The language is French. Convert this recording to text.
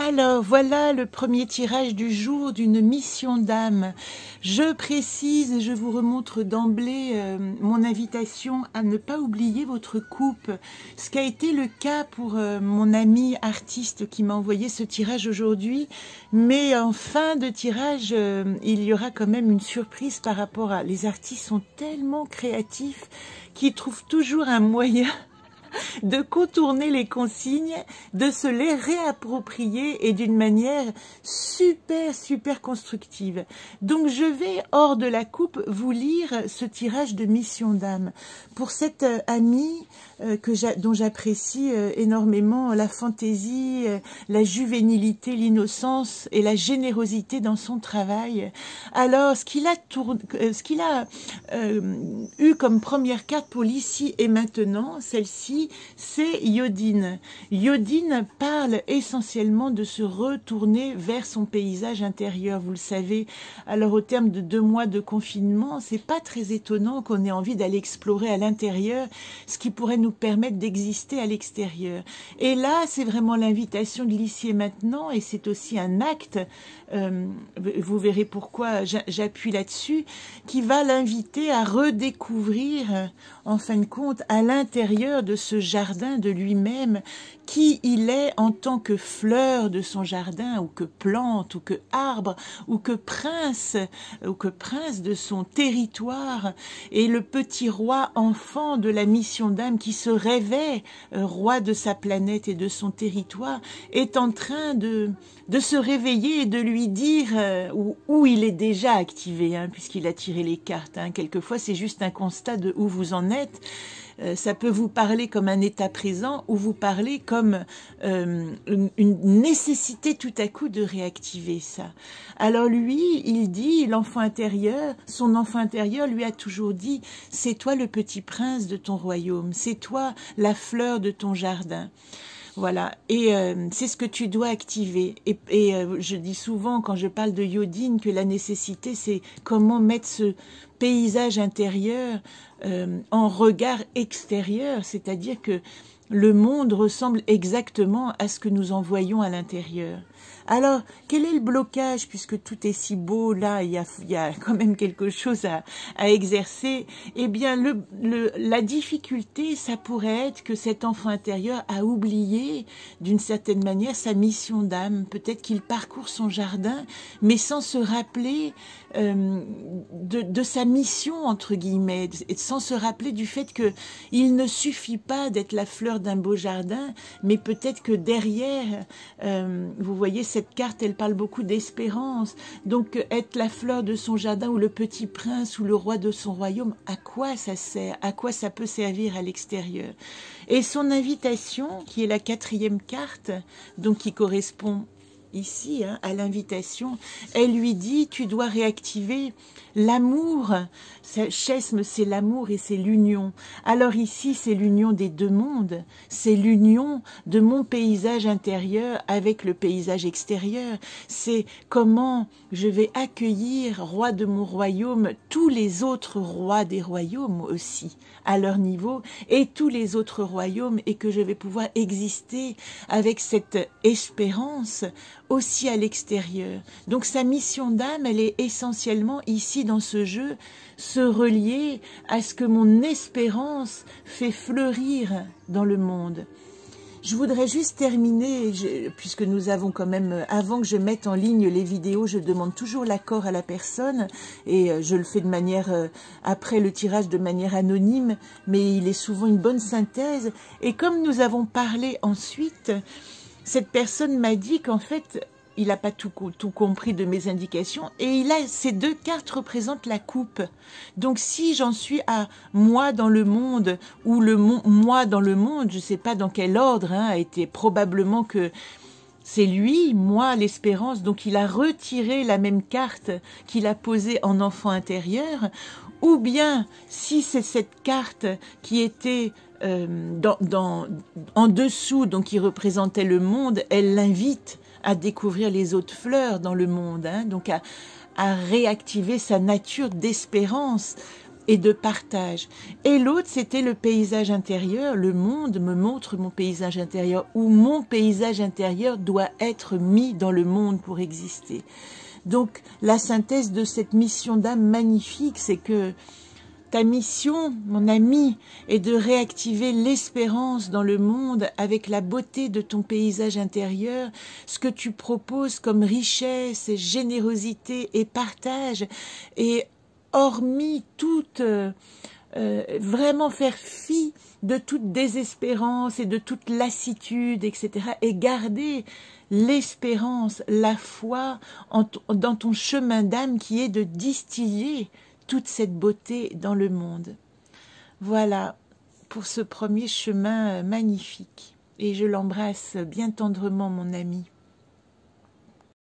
Alors, voilà le premier tirage du jour d'une mission d'âme. Je précise et je vous remontre d'emblée mon invitation à ne pas oublier votre coupe. Ce qui a été le cas pour mon ami artiste qui m'a envoyé ce tirage aujourd'hui. Mais en fin de tirage, il y aura quand même une surprise par rapport à... Les artistes sont tellement créatifs qu'ils trouvent toujours un moyen de contourner les consignes, de se les réapproprier et d'une manière super constructive. Donc je vais, hors de la coupe, vous lire ce tirage de mission d'âme. Pour cette amie dont j'apprécie énormément la fantaisie, la juvénilité, l'innocence et la générosité dans son travail. Alors, ce qu'il a eu comme première carte pour l'ici et maintenant, celle-ci, c'est Yodine. Yodine parle essentiellement de se retourner vers son paysage intérieur, vous le savez. Alors, au terme de 2 mois de confinement, c'est pas très étonnant qu'on ait envie d'aller explorer à l'intérieur ce qui pourrait nous permettre d'exister à l'extérieur. Et là, c'est vraiment l'invitation de l'ici et maintenant, et c'est aussi un acte, vous verrez pourquoi j'appuie là-dessus, qui va l'inviter à redécouvrir, en fin de compte, à l'intérieur de ce jardin de lui-même, qui il est en tant que fleur de son jardin, ou que plante, ou que arbre, ou que prince de son territoire, et le petit roi enfant de la mission d'âme qui se rêvait roi de sa planète et de son territoire, est en train de se réveiller et de lui dire où il est déjà activé, hein, puisqu'il a tiré les cartes. Hein. Quelquefois, c'est juste un constat de où vous en êtes. Ça peut vous parler comme un état présent ou vous parler comme une nécessité tout à coup de réactiver ça. Alors lui, il dit, l'enfant intérieur, son enfant intérieur lui a toujours dit, c'est toi le petit prince de ton royaume, c'est toi la fleur de ton jardin. Voilà, et c'est ce que tu dois activer. Et je dis souvent, quand je parle de Yodine, que la nécessité, c'est comment mettre ce paysage intérieur en regard extérieur, c'est-à-dire que le monde ressemble exactement à ce que nous en voyons à l'intérieur. Alors, quel est le blocage, puisque tout est si beau, là, il y a quand même quelque chose à exercer. Eh bien, la difficulté, ça pourrait être que cet enfant intérieur a oublié, d'une certaine manière, sa mission d'âme. Peut-être qu'il parcourt son jardin, mais sans se rappeler de sa mission, entre guillemets, et sans se rappeler du fait que il ne suffit pas d'être la fleur d'un beau jardin, mais peut-être que derrière, vous voyez, cette carte, elle parle beaucoup d'espérance. Donc, être la fleur de son jardin ou le petit prince ou le roi de son royaume, à quoi ça sert? À quoi ça peut servir à l'extérieur? Et son invitation, qui est la 4e carte, donc qui correspond ici, hein, à l'invitation, elle lui dit, tu dois réactiver l'amour. Chesme, c'est l'amour et c'est l'union. Alors ici, c'est l'union des 2 mondes, c'est l'union de mon paysage intérieur avec le paysage extérieur. C'est comment je vais accueillir, roi de mon royaume, tous les autres rois des royaumes aussi, à leur niveau, et tous les autres royaumes, et que je vais pouvoir exister avec cette espérance aussi à l'extérieur. Donc sa mission d'âme, elle est essentiellement ici dans ce jeu, se relier à ce que mon espérance fait fleurir dans le monde. Je voudrais juste terminer, puisque nous avons quand même, avant que je mette en ligne les vidéos, je demande toujours l'accord à la personne, et je le fais de manière, après le tirage, de manière anonyme, mais il est souvent une bonne synthèse. Et comme nous avons parlé ensuite, cette personne m'a dit qu'en fait, il n'a pas tout compris de mes indications, et ces 2 cartes représentent la coupe. Donc si j'en suis à moi dans le monde, ou moi dans le monde, je ne sais pas dans quel ordre, hein, a été probablement que c'est lui, moi, l'espérance, donc il a retiré la même carte qu'il a posée en enfant intérieur, ou bien si c'est cette carte qui était en dessous, donc qui représentait le monde, elle l'invite à découvrir les autres fleurs dans le monde, hein, donc à réactiver sa nature d'espérance. et de partage. Et l'autre, c'était le paysage intérieur. Le monde me montre mon paysage intérieur, où mon paysage intérieur doit être mis dans le monde pour exister. Donc, la synthèse de cette mission d'âme magnifique, c'est que ta mission, mon ami, est de réactiver l'espérance dans le monde avec la beauté de ton paysage intérieur, ce que tu proposes comme richesse, et générosité et partage, et hormis toute, vraiment faire fi de toute désespérance et de toute lassitude, etc., et garder l'espérance, la foi dans ton chemin d'âme qui est de distiller toute cette beauté dans le monde. Voilà pour ce premier chemin magnifique. Et je l'embrasse bien tendrement, mon ami.